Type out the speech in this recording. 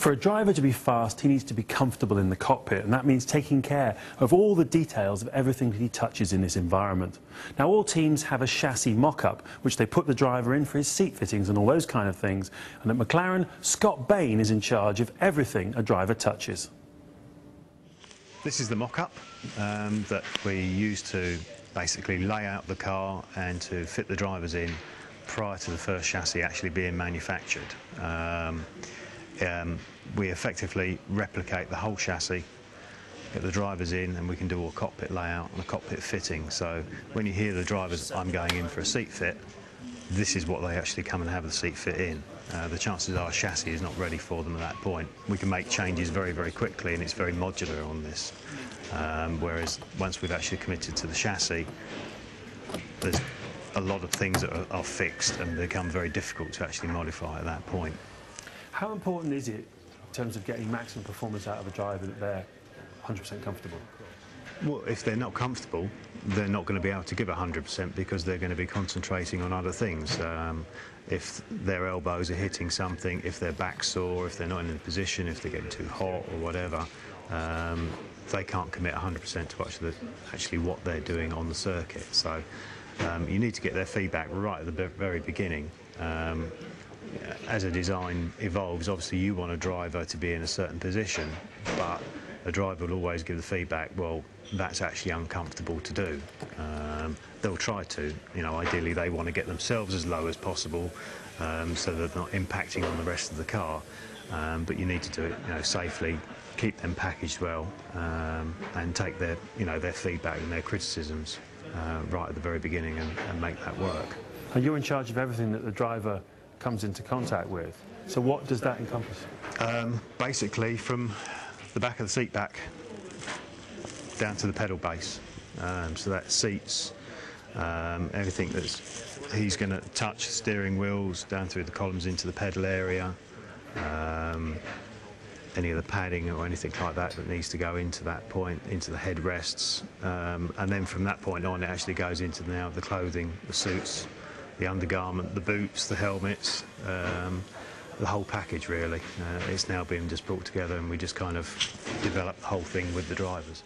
For a driver to be fast, he needs to be comfortable in the cockpit, and that means taking care of all the details of everything that he touches in this environment. Now, all teams have a chassis mock-up, which they put the driver in for his seat fittings and all those kind of things. And at McLaren, Scott Bain is in charge of everything a driver touches. This is the mock-up that we use to basically lay out the car and to fit the drivers in prior to the first chassis actually being manufactured. We effectively replicate the whole chassis, get the drivers in, and we can do all cockpit layout and the cockpit fitting. So when you hear the drivers, I'm going in for a seat fit, this is what they actually come and have the seat fit in. The chances are chassis is not ready for them at that point. We can make changes very, very quickly, and it's very modular on this. Whereas once we've actually committed to the chassis, there's a lot of things that are fixed and become very difficult to actually modify at that point. How important is it in terms of getting maximum performance out of a driver that they're 100% comfortable? Well, if they're not comfortable, they're not going to be able to give 100% because they're going to be concentrating on other things. If their elbows are hitting something, if their back's sore, if they're not in a position, if they're getting too hot or whatever, they can't commit 100% to actually what they're doing on the circuit. So you need to get their feedback right at the very beginning. As a design evolves, obviously you want a driver to be in a certain position, but a driver will always give the feedback, well, that's actually uncomfortable to do. They'll try to, ideally they want to get themselves as low as possible so they're not impacting on the rest of the car. But you need to do it, safely, keep them packaged well, and take their, their feedback and their criticisms right at the very beginning and make that work. And you're in charge of everything that the driver comes into contact with. So what does that encompass? Basically, from the back of the seat back down to the pedal base. So that's seats, everything that he's going to touch, steering wheels, down through the columns into the pedal area, any of the padding or anything like that that needs to go into that point, into the headrests, and then from that point on it actually goes into now the clothing, the suits, the undergarment, the boots, the helmets, the whole package really. It's now being just brought together and we just kind of develop the whole thing with the drivers.